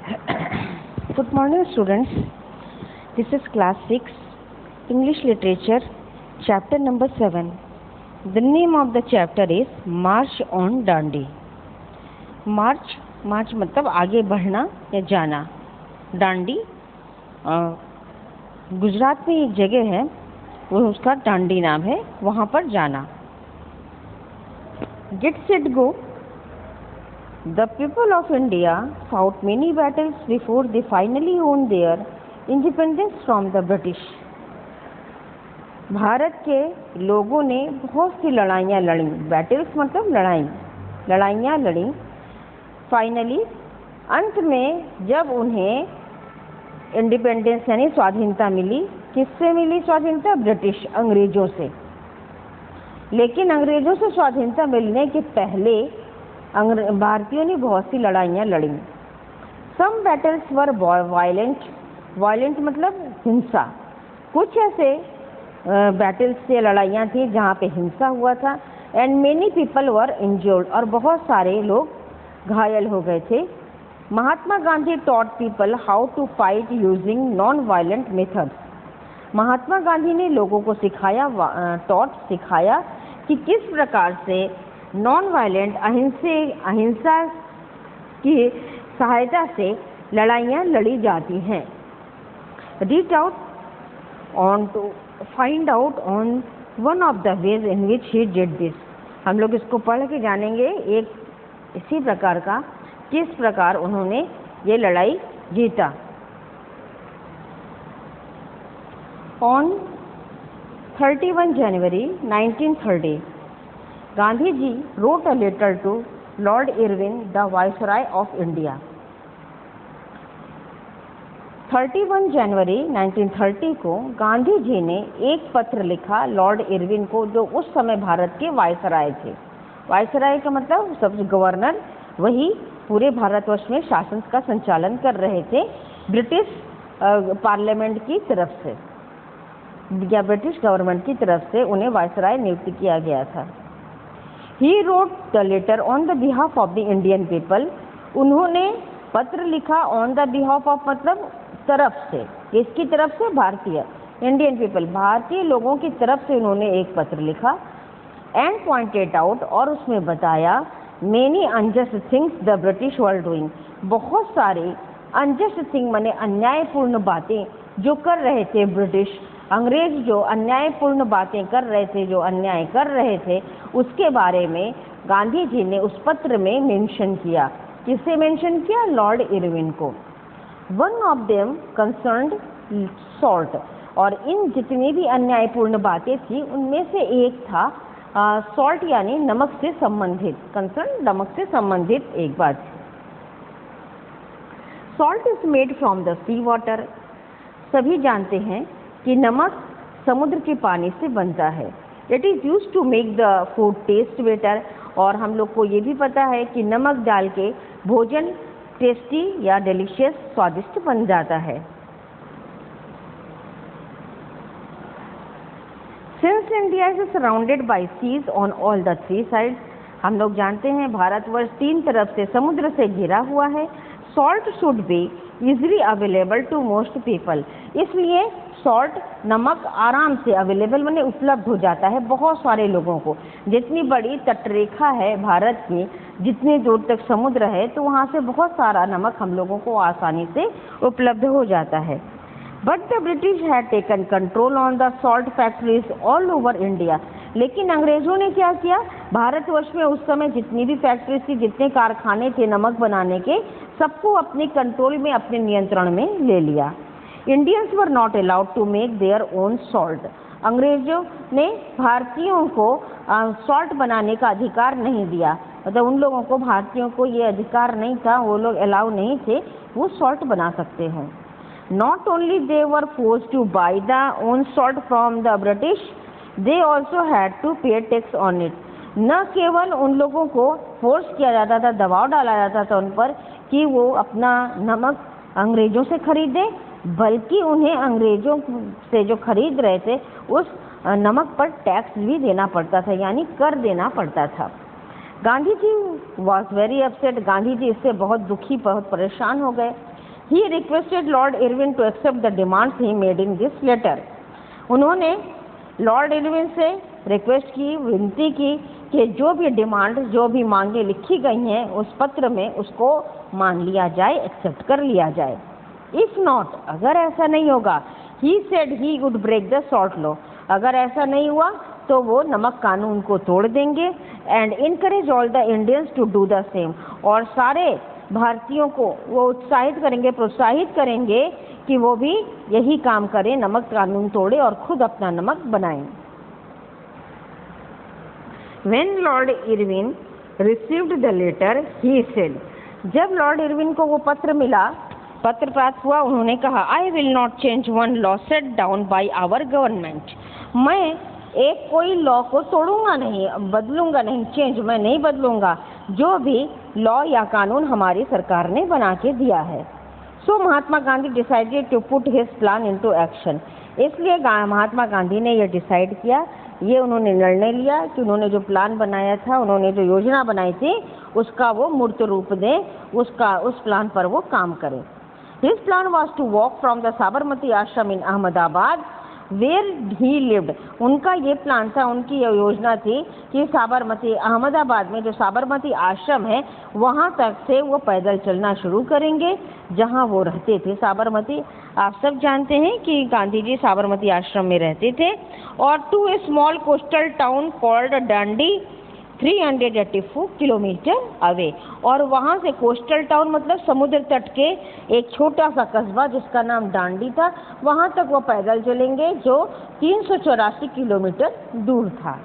Good morning, students. This is class 6, English Literature, chapter number 7. The name of the chapter is March on Dandi. मार्च मतलब आगे बढ़ना या जाना. डांडी गुजरात में एक जगह है, वो उसका डांडी नाम है, वहाँ पर जाना. Get set go. The people of India fought many battles before they finally won their independence from the British. Bharat के लोगों ने बहुत सी लड़ाइयाँ लड़ी. बैटल्स मतलब लड़ाइयाँ लड़ी. फाइनली अंत में जब उन्हें इंडिपेंडेंस यानी स्वाधीनता मिली. किससे मिली स्वाधीनता? ब्रिटिश, अंग्रेजों से. लेकिन अंग्रेजों से स्वाधीनता मिलने के पहले भारतीयों ने बहुत सी लड़ाइयाँ लड़ी. सम बैटल्स वर वायलेंट मतलब हिंसा. कुछ ऐसे बैटल्स से लड़ाइयाँ थी जहाँ पे हिंसा हुआ था. And many people were injured, और बहुत सारे लोग घायल हो गए थे. Mahatma Gandhi taught people how to fight using non violent methods. Mahatma Gandhi ने लोगों को सिखाया कि किस प्रकार से नॉन वायलेंट अहिंसा की सहायता से लड़ाइयाँ लड़ी जाती हैं. Reach out on to find out on one of the ways in which he did this. हम लोग इसको पढ़ के जानेंगे एक इसी प्रकार का, किस प्रकार उन्होंने ये लड़ाई जीता. On 31 January 1930 Gandhi ji wrote a letter to Lord Irwin, the Viceroy of India. 31 January 1930 को गांधी जी ने एक पत्र लिखा लॉर्ड इरविन को, जो उस समय भारत के वायसराय थे. वायसराय का मतलब सब गवर्नर, वही पूरे भारतवर्ष में शासन का संचालन कर रहे थे ब्रिटिश पार्लियामेंट की तरफ से या ब्रिटिश गवर्नमेंट की तरफ से उन्हें वायसराय नियुक्त किया गया था. He wrote the letter on the behalf of the Indian people. उन्होंने पत्र लिखा on the behalf of मतलब तरफ से. किसकी तरफ से? भारतीय, इंडियन पीपल, भारतीय लोगों की तरफ से उन्होंने एक पत्र लिखा. And pointed out, और उसमें बताया many unjust things the British were doing. बहुत सारे unjust thing माने अन्यायपूर्ण बातें जो कर रहे थे ब्रिटिश, अंग्रेज जो अन्यायपूर्ण बातें कर रहे थे, जो अन्याय कर रहे थे, उसके बारे में गांधी जी ने उस पत्र में मेंशन किया. किसे मेंशन किया? लॉर्ड इरविन को. One of them concerned salt, और इन जितनी भी अन्यायपूर्ण बातें थी उनमें से एक था सॉल्ट यानी नमक से संबंधित. कंसर्न नमक से संबंधित एक बात. Salt is made from the sea water. सभी जानते हैं कि नमक समुद्र के पानी से बनता है. It is use to make the food taste better, और हम लोग को ये भी पता है कि नमक डाल के भोजन टेस्टी या डिलीशियस स्वादिष्ट बन जाता है. Since India is surrounded by seas on all the 3 sides, हम लोग जानते हैं भारतवर्ष 3 तरफ से समुद्र से घिरा हुआ है. Salt should be easily available to most people. इसलिए सॉल्ट नमक आराम से अवेलेबल माने उपलब्ध हो जाता है बहुत सारे लोगों को. जितनी बड़ी तटरेखा है भारत की, जितनी दूर तक समुद्र है, तो वहाँ से बहुत सारा नमक हम लोगों को आसानी से उपलब्ध हो जाता है. But the British had taken control on the salt factories all over India. लेकिन अंग्रेजों ने क्या किया? भारतवर्ष में उस समय जितनी भी फैक्ट्रीज थी, जितने कारखाने थे नमक बनाने के, सबको अपने कंट्रोल में, अपने नियंत्रण में ले लिया. Indians were not allowed to make their own salt. अंग्रेजों ने भारतीयों को सॉल्ट बनाने का अधिकार नहीं दिया. मतलब उन लोगों को, भारतीयों को ये अधिकार नहीं था, वो लोग अलाउ नहीं थे वो सॉल्ट बना सकते हों. Not only they were forced to buy the own salt from the British, they also had to pay tax on it. न केवल उन लोगों को फोर्स किया जाता था, दबाव डाला जाता था उन पर कि वो अपना नमक अंग्रेजों से खरीदे, बल्कि उन्हें अंग्रेजों से जो खरीद रहे थे उस नमक पर टैक्स भी देना पड़ता था, यानी कर देना पड़ता था. Gandhi ji was very upset. Gandhi ji इससे बहुत दुखी, बहुत परेशान हो गए. He requested Lord Irwin to accept the demands he made in this letter. उन्होंने लॉर्ड इरविन से रिक्वेस्ट की, विनती की कि जो भी डिमांड, जो भी मांगे लिखी गई हैं उस पत्र में, उसको मान लिया जाए, एक्सेप्ट कर लिया जाए। इफ नॉट, अगर ऐसा नहीं होगा, he said he would break the salt law, अगर ऐसा नहीं हुआ तो वो नमक कानून को तोड़ देंगे। And encourage all the Indians to do the same, और सारे भारतीयों को वो उत्साहित करेंगे, प्रोत्साहित करेंगे कि वो भी यही काम करें, नमक कानून तोड़े और खुद अपना नमक बनाएं। When Lord Irwin received the letter, he said, जब लॉर्ड इरविन को वो पत्र मिला, पत्र प्राप्त हुआ, उन्होंने कहा, I will not change one law set down by our government. मैं एक कोई लॉ को तोड़ूंगा नहीं, बदलूंगा नहीं, चेंज मैं नहीं बदलूंगा, जो भी लॉ या कानून हमारी सरकार ने बना के दिया है। So Mahatma Gandhi decided to put his plan into action, इसलिए महात्मा गांधी ने यह डिसाइड किया, ये उन्होंने निर्णय लिया कि उन्होंने जो प्लान बनाया था, उन्होंने जो योजना बनाई थी, उसका वो मूर्त रूप दें, उस प्लान पर वो काम करें। His plan was to walk from the Sabarmati Ashram in Ahmedabad where he lived, उनका ये प्लान था, उनकी ये योजना थी कि साबरमती, अहमदाबाद में जो साबरमती आश्रम है वहाँ तक से वो पैदल चलना शुरू करेंगे जहाँ वो रहते थे। साबरमती, आप सब जानते हैं कि गांधी जी साबरमती आश्रम में रहते थे। और to a small coastal town called Dandi 384 kilometre away, और वहाँ से कोस्टल टाउन मतलब समुद्र तट के एक छोटा सा कस्बा जिसका नाम डांडी था, वहाँ तक वो पैदल चलेंगे जो 384 किलोमीटर दूर था।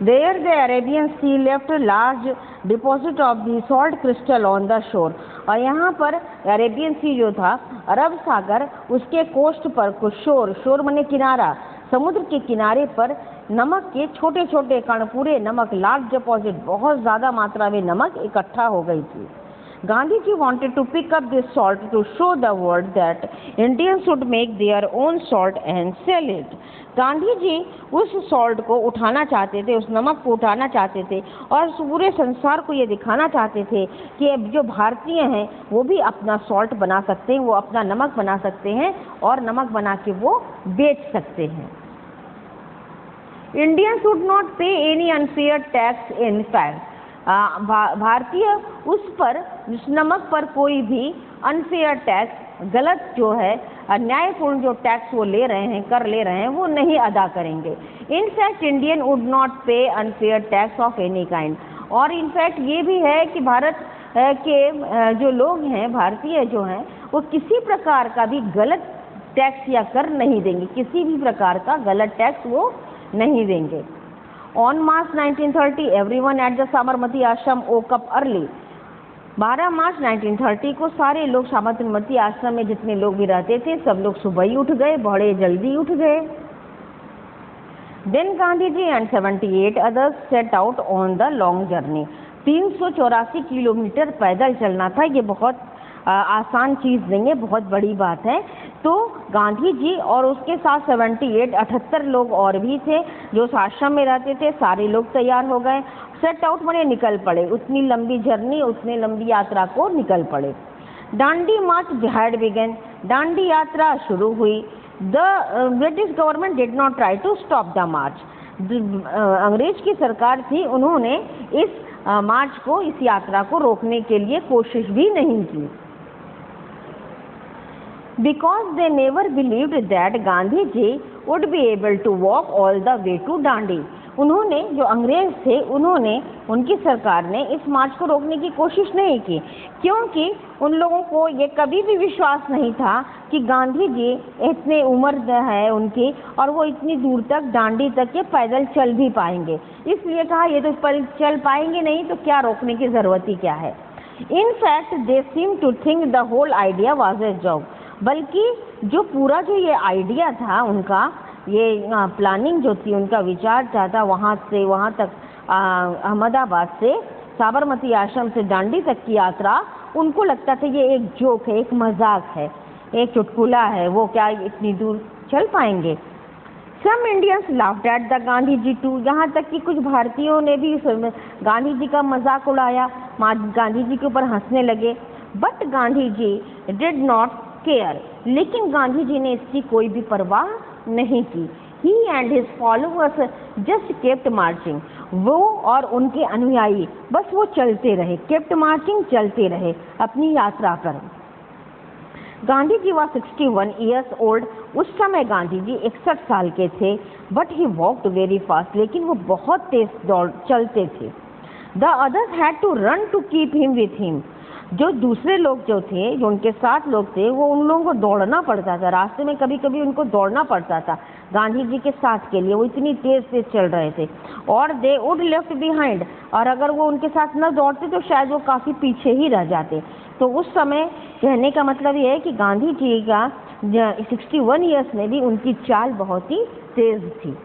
There the Arabian Sea left large deposit of the salt crystal on the shore, और यहाँ पर अरेबियन सी जो था, अरब सागर, उसके कोस्ट पर कुछ शोर माने किनारा, समुद्र के किनारे पर नमक के छोटे छोटे कण, पूरे नमक, लार्ज डिपॉजिट, बहुत ज़्यादा मात्रा में नमक इकट्ठा हो गई थी। Gandhi ji wanted to pick up this salt to show the world that Indians should make their own salt and sell it. Gandhi ji उस सॉल्ट को उठाना चाहते थे, उस नमक को उठाना चाहते थे और पूरे संसार को ये दिखाना चाहते थे कि अब जो भारतीय हैं वो भी अपना सॉल्ट बना सकते हैं, वो अपना नमक बना सकते हैं और नमक बना के वो बेच सकते हैं। Indians should not pay any unfair tax in fact. भारतीय उस नमक पर कोई भी अनफेयर टैक्स, गलत जो है, अन्यायपूर्ण जो टैक्स वो ले रहे हैं, कर ले रहे हैं, वो नहीं अदा करेंगे। इनफैक्ट इंडियन वुड नॉट पे unfair tax of any kind, और इनफैक्ट ये भी है कि भारत के जो लोग हैं, भारतीय जो हैं, वो किसी प्रकार का भी गलत टैक्स या कर नहीं देंगे, किसी भी प्रकार का गलत टैक्स वो नहीं देंगे। On March 1930, everyone at the Sabarmati आश्रम woke up early. 12 मार्च 1930 को सारे लोग साबरमती आश्रम में जितने लोग भी रहते थे, सब लोग सुबह ही उठ गए, बड़े जल्दी उठ गए। Then Gandhi ji and 78 others set out on the long journey. 384 kilometre पैदल चलना था, ये बहुत आसान चीज़ नहीं है, बहुत बड़ी बात है। तो गांधी जी और उसके साथ 78 लोग और भी थे जो आश्रम में रहते थे, सारे लोग तैयार हो गए, सेट आउट माने निकल पड़े, उतनी लंबी जर्नी, उतनी लंबी यात्रा को निकल पड़े। डांडी मार्च हैड बिगन, डांडी यात्रा शुरू हुई। The British government did not try to stop the march, अंग्रेज की सरकार थी, उन्होंने इस मार्च को, इस यात्रा को रोकने के लिए कोशिश भी नहीं की। Because they never believed that Gandhi ji would be able to walk all the way to डांडी, उन्होंने, जो अंग्रेज थे, उन्होंने, उनकी सरकार ने इस मार्च को रोकने की कोशिश नहीं की, क्योंकि उन लोगों को ये कभी भी विश्वास नहीं था कि गांधी जी, इतने उम्र है उनकी और वो इतनी दूर तक, डांडी तक के पैदल चल भी पाएंगे। इसलिए कहा ये तो चल पाएंगे नहीं तो क्या रोकने की ज़रूरत ही क्या है। In fact they seem to think the whole idea was a job, बल्कि जो पूरा जो ये आइडिया था उनका, ये प्लानिंग जो थी, उनका विचार था वहाँ से वहाँ तक, अहमदाबाद से साबरमती आश्रम से डांडी तक की यात्रा, उनको लगता था ये एक जोक है, एक मजाक है, एक चुटकुला है, वो क्या इतनी दूर चल पाएंगे। Some Indians laughed at the Gandhi ji too, यहाँ तक कि कुछ भारतीयों ने भी गांधी जी का मजाक उड़ाया, गांधी जी के ऊपर हंसने लगे। But Gandhi ji did not care, लेकिन गांधी जी ने इसकी कोई भी परवाह नहीं की। He and his followers just kept marching. वो और उनके अनुयायी बस वो चलते रहे, kept marching, चलते रहे अपनी यात्रा पर। Gandhi ji was 61 years old. उस समय गांधी जी 61 साल के थे। But he walked very fast. लेकिन वो बहुत तेज चलते थे। The others had to run to keep him with him. जो दूसरे लोग जो थे, जो उनके साथ लोग थे, वो उन लोगों को दौड़ना पड़ता था। रास्ते में कभी कभी उनको दौड़ना पड़ता था गांधी जी के साथ के लिए, वो इतनी तेज तेज चल रहे थे। और दे वुड लेफ्ट बिहाइंड, और अगर वो उनके साथ न दौड़ते तो शायद वो काफ़ी पीछे ही रह जाते। तो उस समय कहने का मतलब ये है कि गांधी जी का 61 ईयर्स में भी उनकी चाल बहुत ही तेज थी।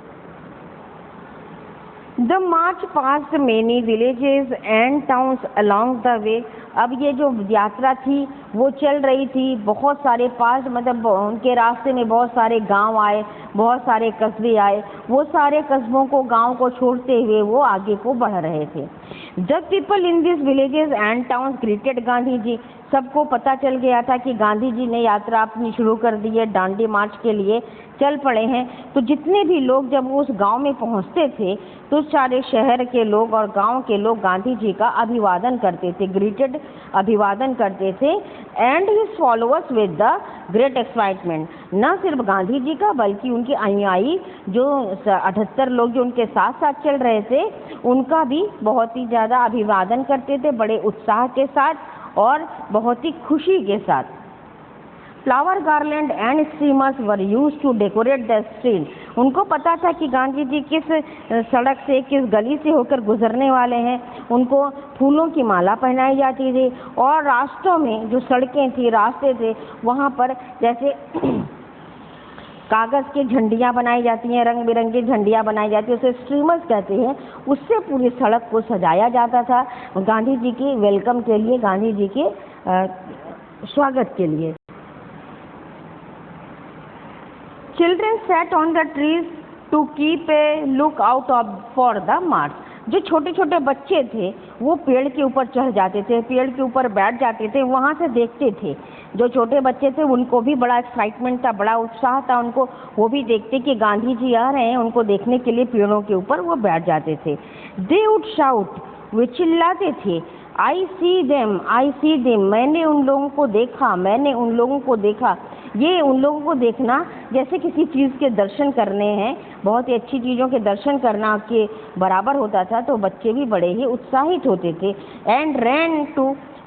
The march passed many villages and towns along the way. अब ये जो यात्रा थी वो चल रही थी, बहुत सारे पास मतलब उनके रास्ते में बहुत सारे गांव आए, बहुत सारे कस्बे आए। वो सारे कस्बों को, गांव को छोड़ते हुए वो आगे को बढ़ रहे थे। The people in these villages and towns greeted Gandhi ji. सबको पता चल गया था कि गांधी जी ने यात्रा अपनी शुरू कर दी है, दांडी मार्च के लिए चल पड़े हैं। तो जितने भी लोग जब उस गांव में पहुंचते थे तो सारे शहर के लोग और गांव के लोग गांधी जी का अभिवादन करते थे, ग्रीटेड अभिवादन करते थे। And his followers with the great excitement, न सिर्फ गांधी जी का बल्कि उनके अनुयायी जो 78 लोग जो उनके साथ साथ चल रहे थे उनका भी बहुत ही ज़्यादा अभिवादन करते थे, बड़े उत्साह के साथ और बहुत ही खुशी के साथ। Flower garland and streamers were used to decorate the street. उनको पता था कि गांधी जी किस सड़क से, किस गली से होकर गुजरने वाले हैं। उनको फूलों की माला पहनाई जाती थी और रास्तों में जो सड़कें थी, रास्ते थे, वहाँ पर जैसे कागज़ की झंडियाँ बनाई जाती हैं, रंग बिरंगी झंडियाँ बनाई जाती हैं, उसे स्ट्रीमर्स कहते हैं। उससे पूरी सड़क को सजाया जाता था गांधी जी की वेलकम के लिए, गांधी जी के स्वागत के लिए। Children sat on the trees to keep a look out for the march. जो छोटे छोटे बच्चे थे वो पेड़ के ऊपर चढ़ जाते थे, पेड़ के ऊपर बैठ जाते थे, वहाँ से देखते थे। जो छोटे बच्चे थे उनको भी बड़ा एक्साइटमेंट था, बड़ा उत्साह था उनको, वो भी देखते कि गांधी जी आ रहे हैं, उनको देखने के लिए पेड़ों के ऊपर वो बैठ जाते थे। They would shout, वे चिल्लाते थे, आई सी देम, मैंने उन लोगों को देखा, मैंने उन लोगों को देखा। ये उन लोगों को देखना जैसे किसी चीज़ के दर्शन करने हैं, बहुत ही अच्छी चीज़ों के दर्शन करना के बराबर होता था। तो बच्चे भी बड़े ही उत्साहित होते थे। And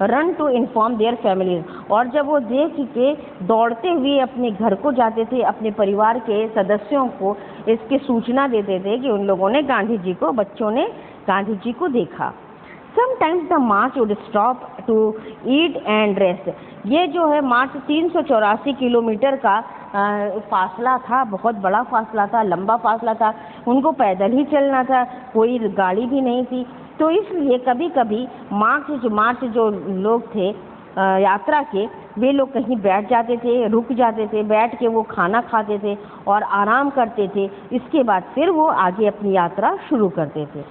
run to inform their families, और जब वो देख के दौड़ते हुए अपने घर को जाते थे, अपने परिवार के सदस्यों को इसकी सूचना देते थे कि उन लोगों ने गांधी जी को, बच्चों ने गांधी जी को देखा। Sometimes the march would stop to eat and rest. ये जो है मार्च 384 किलोमीटर का फासला था, बहुत बड़ा फासला था, लंबा फासला था। उनको पैदल ही चलना था, कोई गाड़ी भी नहीं थी। तो इसलिए कभी कभी मार्च जो लोग थे यात्रा के, वे लोग कहीं बैठ जाते थे, रुक जाते थे, बैठ के वो खाना खाते थे और आराम करते थे। इसके बाद फिर वो आगे अपनी यात्रा शुरू करते थे।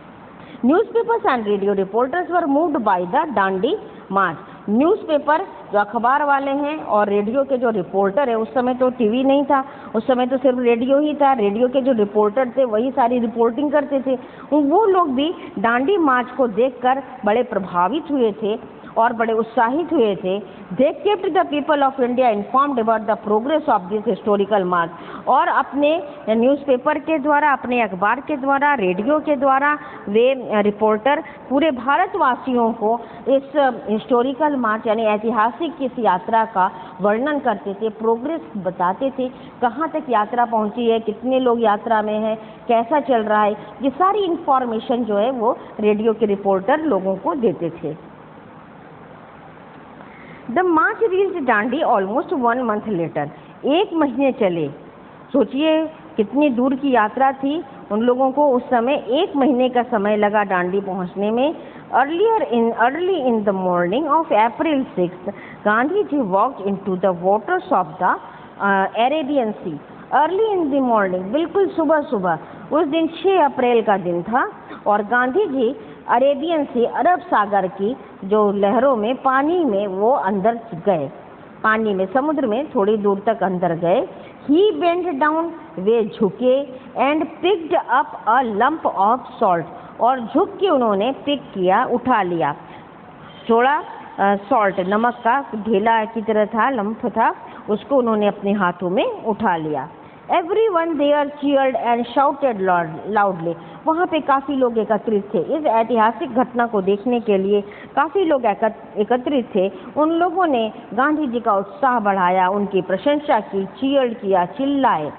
Newspapers and radio reporters were moved by the Dandi March. Newspaper जो अखबार वाले हैं और रेडियो के जो रिपोर्टर है, उस समय तो टीवी नहीं था, उस समय तो सिर्फ रेडियो ही था। रेडियो के जो रिपोर्टर थे वही सारी रिपोर्टिंग करते थे। वो लोग भी दांडी मार्च को देखकर बड़े प्रभावित हुए थे और बड़े उत्साहित हुए थे। They kept the people of India informed about the progress of this historical march. और अपने न्यूज़पेपर के द्वारा, अपने अखबार के द्वारा, रेडियो के द्वारा वे रिपोर्टर पूरे भारतवासियों को इस हिस्टोरिकल मार्च यानी ऐतिहासिक इस यात्रा का वर्णन करते थे, प्रोग्रेस बताते थे, कहाँ तक यात्रा पहुँची है, कितने लोग यात्रा में हैं, कैसा चल रहा है। ये सारी इन्फॉर्मेशन जो है वो रेडियो के रिपोर्टर लोगों को देते थे। The march reached Dandi almost 1 month later. 1 महीने चले। सोचिए कितनी दूर की यात्रा थी। उन लोगों को उस समय 1 महीने का समय लगा दांडी पहुंचने में। Early in the morning of April 6th, Gandhi ji walked into the waters of the Arabian Sea. Early in the morning, बिल्कुल सुबह सुबह। उस दिन 6 अप्रैल का दिन था और गांधी जी अरेबियन से अरब सागर की जो लहरों में पानी में वो अंदर गए, पानी में समुद्र में थोड़ी दूर तक अंदर गए। ही बेंट डाउन, वे झुके, and picked up a lump of salt, और झुक के उन्होंने पिक किया, उठा लिया थोड़ा सॉल्ट, नमक का ढेला की तरह था, लंप था, उसको उन्होंने अपने हाथों में उठा लिया। Everyone there cheered and shouted loudly. वहाँ पे काफ़ी लोग एकत्रित थे। इस ऐतिहासिक घटना को देखने के लिए काफ़ी लोग एकत्रित थे। उन लोगों ने गांधी जी का उत्साह बढ़ाया, उनकी प्रशंसा की, चीयर्ड किया, चिल्लाए,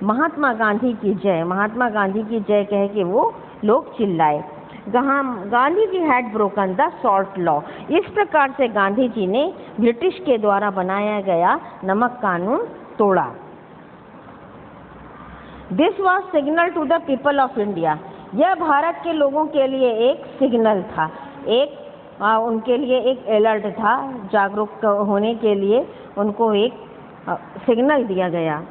महात्मा गांधी की जय, महात्मा गांधी की जय कह के वो लोग चिल्लाए। Gandhi ji had broken the salt law. इस प्रकार से गांधी जी ने ब्रिटिश के द्वारा बनाया गया नमक कानून तोड़ा। This was signal to the people of India. यह भारत के लोगों के लिए एक सिग्नल था, एक उनके लिए एक अलर्ट था, जागरूक होने के लिए उनको एक सिग्नल दिया गया,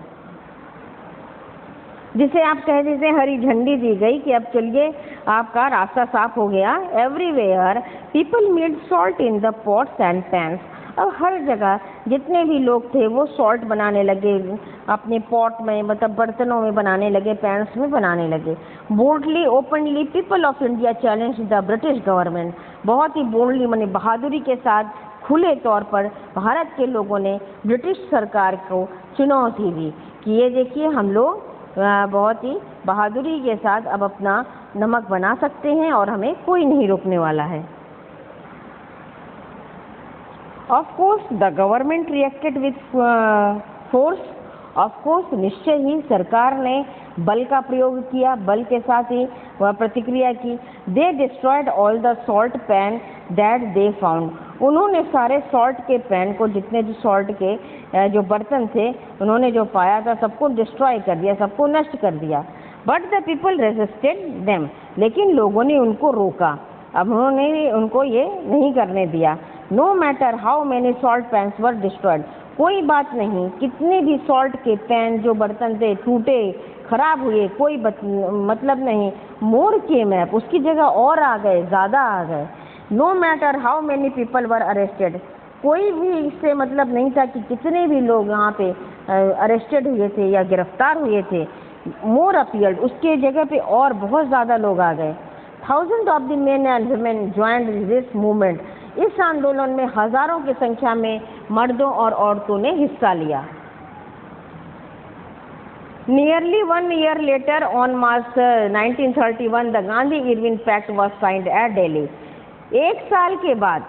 जिसे आप कह दीजिए हरी झंडी दी गई कि अब चलिए आपका रास्ता साफ हो गया। Everywhere people made salt in the pots and pans. अब हर जगह जितने भी लोग थे वो सॉल्ट बनाने लगे, अपने पॉट में मतलब बर्तनों में बनाने लगे, पैन्स में बनाने लगे। Boldly openly people of India challenge the British government. बहुत ही बोल्डली माने बहादुरी के साथ खुले तौर पर भारत के लोगों ने ब्रिटिश सरकार को चुनौती दी कि ये देखिए हम लोग बहुत ही बहादुरी के साथ अब अपना नमक बना सकते हैं और हमें कोई नहीं रोकने वाला है। Of course the government reacted with force. Of course निश्चय ही सरकार ने बल का प्रयोग किया, बल के साथ ही वह प्रतिक्रिया की। They destroyed all the salt pan that they found. उन्होंने सारे सॉल्ट के पैन को, जितने भी सॉल्ट के जो बर्तन थे उन्होंने जो पाया था सबको डिस्ट्रॉय कर दिया, सबको नष्ट कर दिया। But the people resisted them. लेकिन लोगों ने उनको रोका, अब उन्होंने उनको ये नहीं करने दिया। No matter how many salt pans were destroyed. कोई बात नहीं, कितने भी सॉल्ट के पैन जो बर्तन थे टूटे, खराब हुए, कोई मतलब नहीं। मोर केम अप, उसकी जगह और आ गए, ज़्यादा आ गए। No matter how many people were arrested. कोई भी इससे मतलब नहीं था कि कितने भी लोग यहाँ पे अरेस्टेड हुए थे या गिरफ्तार हुए थे। मोर अपीयर्ड, उसके जगह पे और बहुत ज़्यादा लोग आ गए। Thousand of the main and women joined this movement. इस आंदोलन में हजारों की संख्या में मर्दों और औरतों ने हिस्सा लिया। Nearly 1 year later, on March 1931, the Gandhi-Irwin Pact was signed at Delhi. एक साल के बाद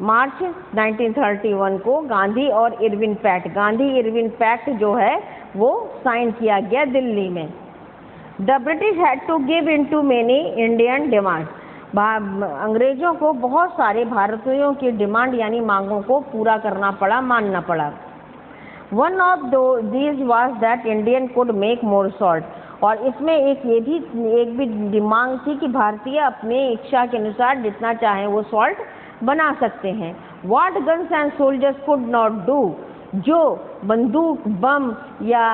मार्च 1931 को गांधी और Irwin pact, Gandhi Irwin pact जो है वो साइन किया गया दिल्ली में। The British had to give in to many Indian demand. अंग्रेजों को बहुत सारे भारतीयों की डिमांड यानी मांगों को पूरा करना पड़ा, मानना पड़ा। One of these was that Indian could make more salt. और इसमें एक भी मांग थी कि भारतीय अपने इच्छा के अनुसार जितना चाहें वो सॉल्ट बना सकते हैं। What guns and soldiers could not do. जो बंदूक, बम या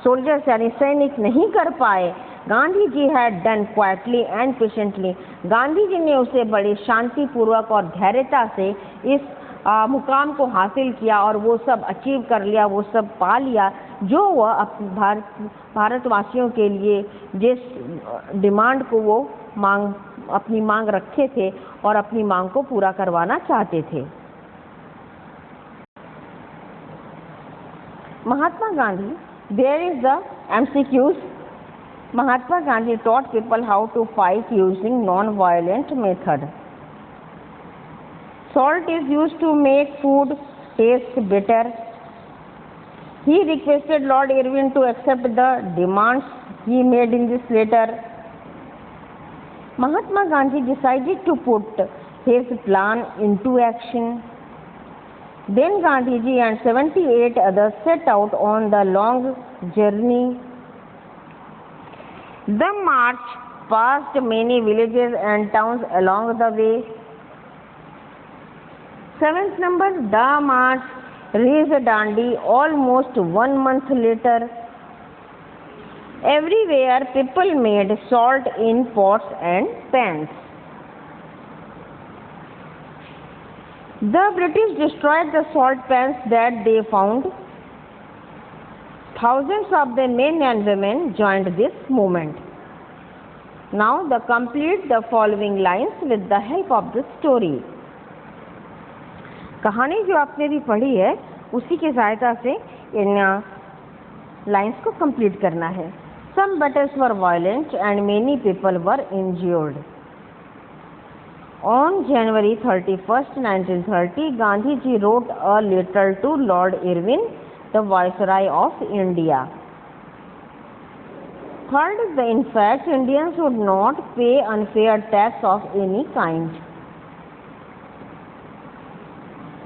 सोल्जर्स यानी सैनिक नहीं कर पाए, Gandhi ji had done quietly and patiently. Gandhi ji ने उसे बड़े शांतिपूर्वक और धैर्यता से इस मुकाम को हासिल किया और वो सब अचीव कर लिया, वो सब पा लिया जो वह भारतवासियों के लिए जिस डिमांड को वो अपनी मांग रखे थे और अपनी मांग को पूरा करवाना चाहते थे। Mahatma Gandhi, there is the MCQs. Mahatma Gandhi taught people how to fight using non-violent method. Salt is used to make food taste bitter. He requested Lord Irwin to accept the demands he made in this letter. Mahatma Gandhi decided to put his plan into action. Then Gandhiji and 78 others set out on the long journey. The march passed many villages and towns along the way. 7th number, the march reached Dandi almost 1 month later. Everywhere people made salt in pots and pans. The British destroyed the salt pans that they found. Thousands of the men and women joined this movement. Now complete the following lines with the help of the story. कहानी जो आपने भी पढ़ी है उसी की सहायता से इन लाइन्स को कंप्लीट करना है. Some battles were violent and many people were injured. On January 31st, 1930, Gandhi ji wrote a letter to Lord Irwin, the Viceroy of India. Third, in fact, Indians would not pay unfair tax of any kind.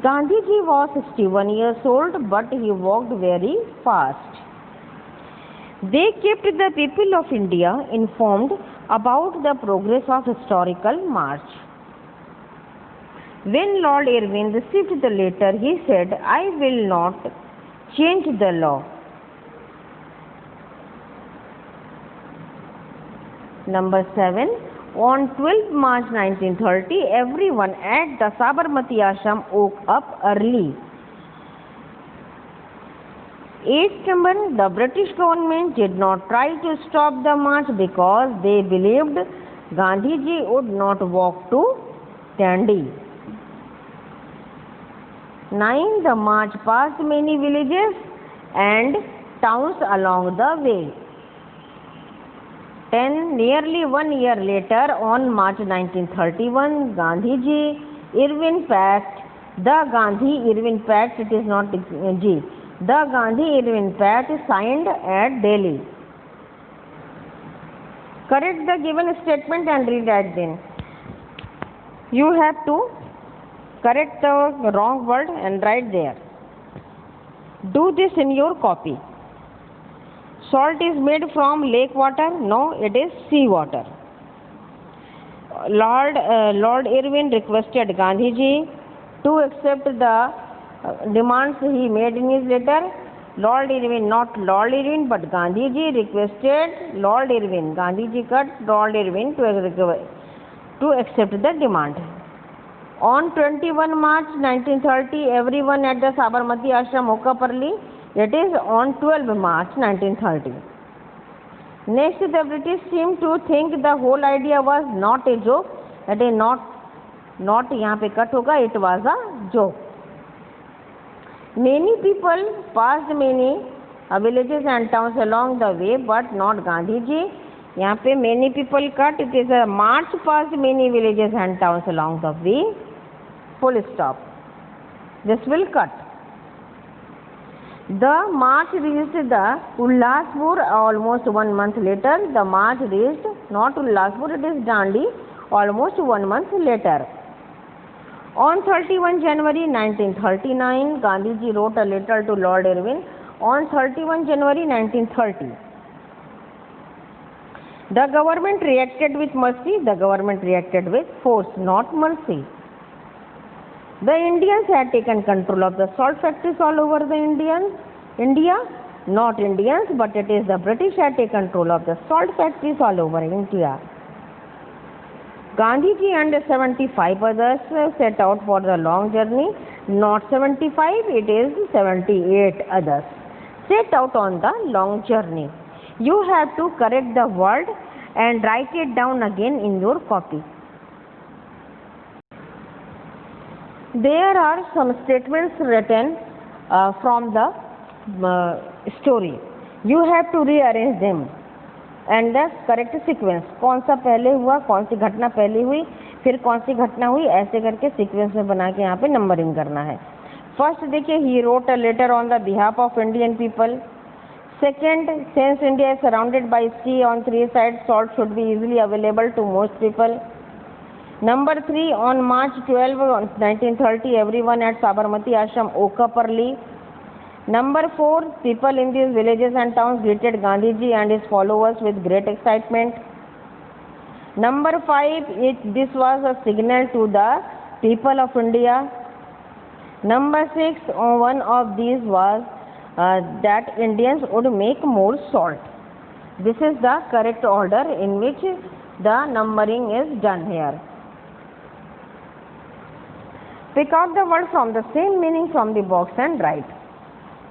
Gandhi ji was 61 years old, but he walked very fast. They kept the people of India informed about the progress of historical march. When Lord Irwin received the letter, he said, "I will not change the law." Number 7. On 12 March 1930, everyone at the Sabarmati Ashram woke up early. 8th number, the British government did not try to stop the march because they believed Gandhi ji would not walk to Dandi. 9. The march passed many villages and towns along the way. 10. Nearly 1 year later, on March 1931, Gandhi ji Irwin Pact, the Gandhi-Irwin Pact, it is not G. The Gandhi-Irwin Pact signed at Delhi. Correct the given statement and rewrite them. You have to correct the wrong word and write there. Do this in your copy. Salt is made from lake water? No, it is sea water. Lord Irwin requested Gandhi ji to accept the demands he made in his letter. Lord Irwin, not Lord Irwin, but Gandhi ji requested Lord Irwin. Gandhi ji cut Lord Irwin to accept the demand. On 21 March 1930, everyone at the Sabarmati Ashram woke up early. It is on 12 March 1930. Next, the British seemed to think the whole idea was not a joke. That is not यहाँ पे cut होगा. It was a joke. Many people passed many villages and towns along the way, but not Gandhi ji. यहाँ पे many people cut. It is a march passed many villages and towns along the way. Full stop. This will cut. The march reached the Ullaspur almost 1 month later. The march reached not Ullaspur, it is Dandi, almost 1 month later. On 31 January 1939, Gandhi ji wrote a letter to Lord Irwin. On 31 January 1930, the government reacted with mercy. The government reacted with force, not mercy. The Indians had taken control of the salt factories all over the India. Not Indians, but it is the British had taken control of the salt factories all over India. Gandhi ji and 75 others set out for the long journey. Not 75, it is 78 others set out on the long journey. You have to correct the word and write it down again in your copy. There are some statements written from the story. You have to rearrange them and the correct sequence. कौन सा पहले हुआ, कौन सी घटना पहले हुई, फिर कौन सी घटना हुई, ऐसे करके सीक्वेंस में बना के यहाँ पे नंबरिंग करना है. फर्स्ट देखिए, he wrote a letter on the behalf of Indian people. Second, since India is surrounded by sea on 3 sides, salt should be easily available to most people. Number 3, on March 12, 1930, everyone at Sabarmati Ashram woke up early. Number 4, people in these villages and towns greeted Gandhi ji and his followers with great excitement. Number 5, this was a signal to the people of India. Number 6, one of these was that Indians would make more salt. This is the correct order in which the numbering is done here. Pick out the word from the same meaning from the box and write.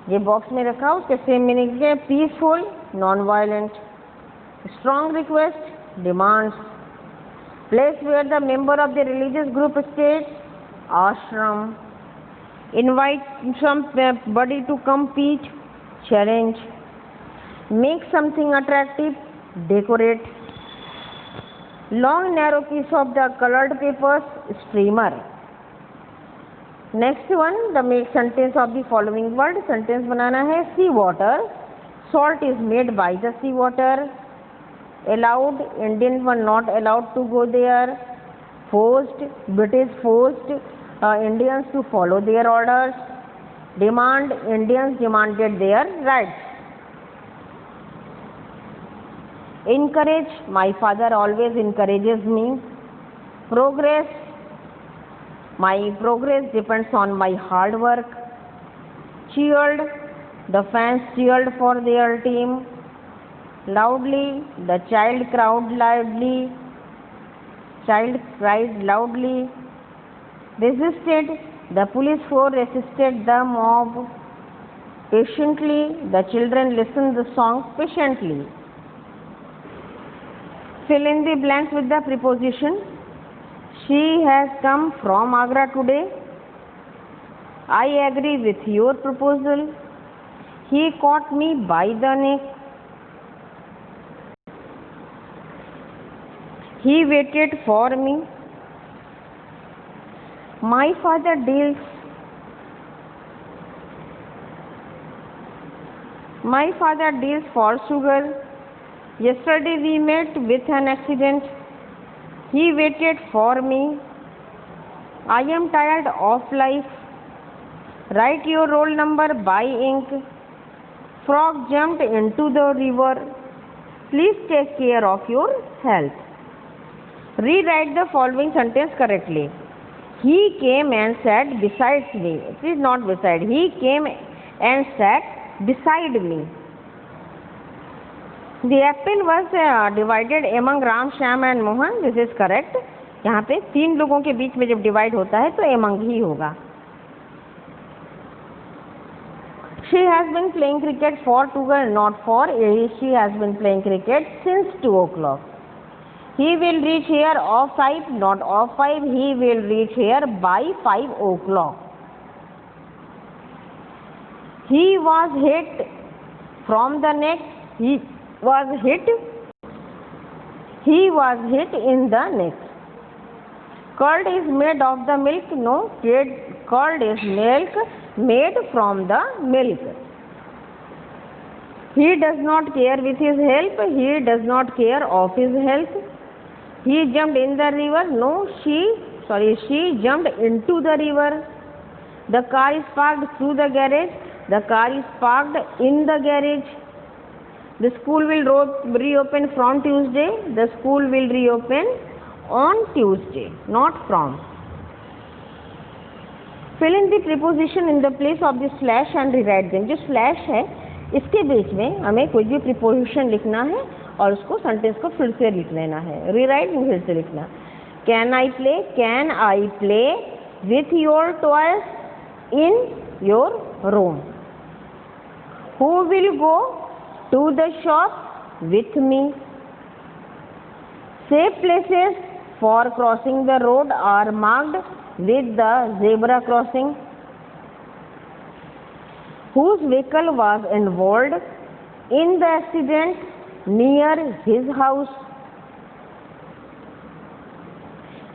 ये box में रखा उसके same meaning के peaceful, non violent, strong request, demands, place where the member of the religious group stage, ashram, invite somebody to compete, challenge, make something attractive, decorate, long narrow piece of the colored papers, streamer. Next one the make sentence of the following word. Sentence बनाना है. Sea water, salt is made by the sea water. Allowed, Indian were not allowed to go there. Forced, British forced Indians to follow their orders. Demand, Indians demanded their rights. encourage, my father always encourages me. Progress, my progress depends on my hard work. Cheered, the fans cheered for their team. Loudly, the child cried loudly. Resisted, the police force resisted the mob. Patiently, the children listened the song patiently. Fill in the blanks with the preposition. She has come from Agra today. I agree with your proposal. He caught me by the neck. He waited for me. My father deals for sugar. Yesterday we met with an accident. He waited for me. I am tired of life. Write your roll number by ink. Frog jumped into the river. Please take care of your health. Rewrite the following sentence correctly. He came and sat beside me. It is not beside. He came and sat beside me. The apple was divided among Ram, Shyam and Mohan. This is correct. यहाँ पे 3 लोगों के बीच में जब divide होता है तो among ही होगा. She has been playing cricket for 2 hours, not for 8. She has been playing cricket since 2 o'clock. He will reach here of 5, not of 5. He will reach here by 5 o'clock. He was hit from the neck. He was hit in the neck. Curd is made of the milk. No, curd is milk made from the milk. He does not care with his health. He does not care of his health. He jumped in the river. No, she jumped into the river. The car is parked through the garage. The car is parked in the garage. The school will reopen from Tuesday. The school will reopen on Tuesday, not from. Fill in the preposition in the place of the slash and rewrite them. जो slash है इसके बीच में हमें कोई भी preposition लिखना है और उसको sentence को फिर से लिख लेना है. Rewrite में फिर से लिखना. Can I play with your toys in your room? Who will go to the shop with me? Safe places for crossing the road are marked with the zebra crossing. Whose vehicle was involved in the accident near his house?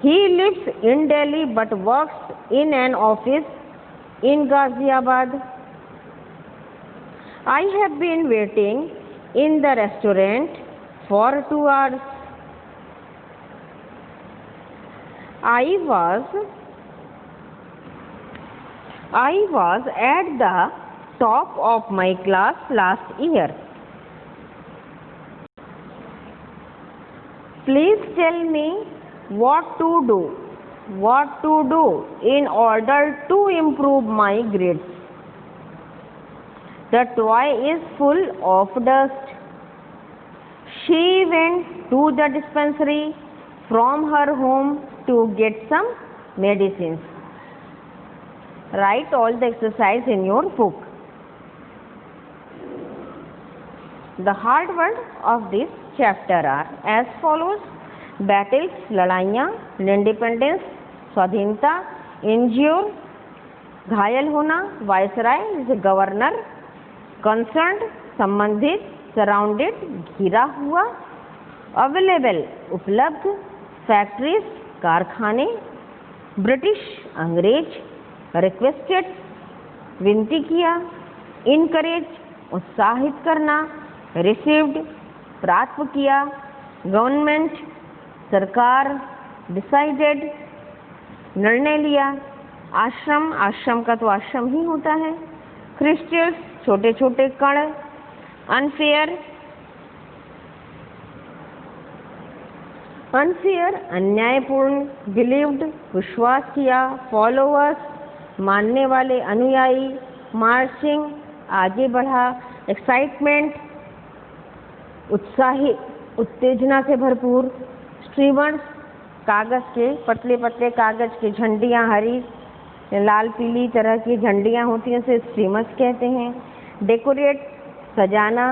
He lives in Delhi but works in an office in Ghaziabad. I have been waiting in the restaurant for 2 hours. I was at the top of my class last year. Please tell me what to do in order to improve my grades. The toy is full of dust. She went to the dispensary from her home to get some medicines. Write all the exercise in your book. The hard word of this chapter are as follows: battles, लड़ाइयाँ, independence, स्वाधीनता, इंज्योर, घायल होना, viceroy जैसे governor, concerned संबंधित, surrounded घिरा हुआ, available उपलब्ध, factories कारखाने, ब्रिटिश अंग्रेज, रिक्वेस्टेड विनती किया, इनकरेज उत्साहित करना, रिसीव्ड प्राप्त किया, गवर्नमेंट सरकार, डिसाइडेड निर्णय लिया, आश्रम, आश्रम का तो आश्रम ही होता है, क्रिस्टल्स छोटे छोटे कण, अनफेयर, अनफेयर अन्यायपूर्ण, बिलीव्ड विश्वास किया, फॉलोअर्स मानने वाले अनुयायी, मार्चिंग आगे बढ़ा, एक्साइटमेंट उत्साही उत्तेजना से भरपूर, स्ट्रीमर्स कागज़ के पतले पतले कागज़ के झंडियाँ, हरी लाल पीली तरह की झंडियाँ होती हैं, उसे स्ट्रीमर्स कहते हैं, डेकोरेट सजाना,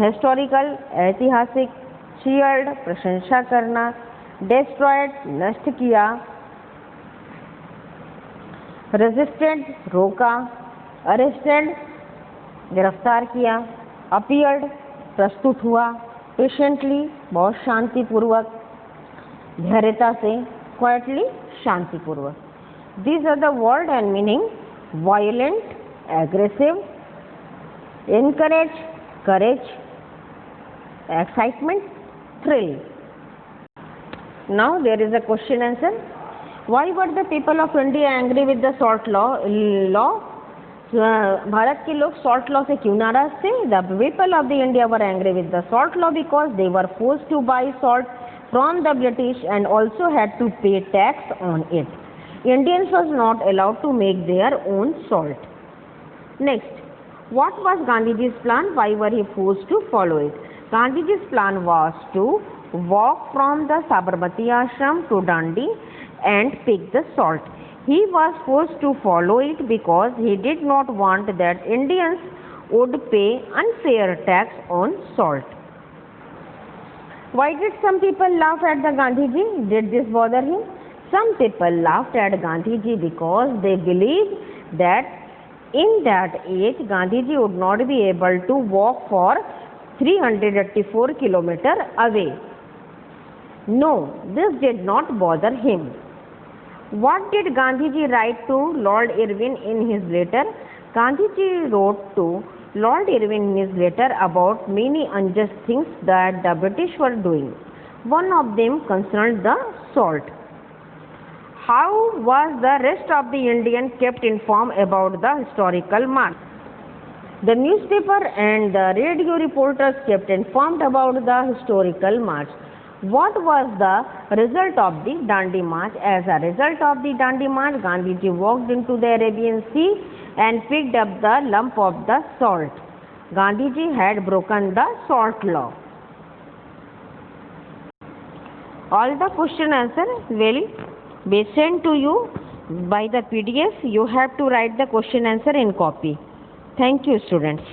हिस्टोरिकल ऐतिहासिक, चीयर्ड प्रशंसा करना, डिस्ट्रॉयड नष्ट किया, रेजिस्टेड रोका, अरेस्टेड गिरफ्तार किया, अपीयर्ड प्रस्तुत हुआ, पेशेंटली बहुत शांतिपूर्वक, धैर्यता से, क्वाइटली शांतिपूर्वक. These are the word and meaning: violent, aggressive, encourage, courage, excitement, thrill. Now there is a question answer. Why were the people of India angry with the salt law? Bharat के लोग salt law से क्यों नाराज थे? The people of the India were angry with the salt law because they were forced to buy salt from the British and also had to pay tax on it. Indians was not allowed to make their own salt. Next, what was Gandhiji's plan? Why were he forced to follow it? Gandhiji's plan was to walk from the Sabarmati ashram to Dandi and pick the salt. He was forced to follow it because he did not want that Indians would pay unfair tax on salt. Why did some people laugh at the Gandhiji? Did this bother him? Some people laughed at Gandhiji because they believed that in that age Gandhiji would not be able to walk for 384 kilometers away. No, this did not bother him. What did Gandhiji write to Lord Irwin in his letter? Gandhiji wrote to Lord Irwin in his letter about many unjust things that the British were doing. One of them concerned the salt. How was the rest of the Indian kept informed about the historical march? The newspaper and the radio reporters kept informed about the historical march. What was the result of the Dandi March? As a result of the Dandi March, Gandhiji walked into the Arabian Sea and picked up the lump of the salt. Gandhiji had broken the salt law. All the question answer will be sent to you by the PDF. You have to write the question answer in copy. Thank you, students.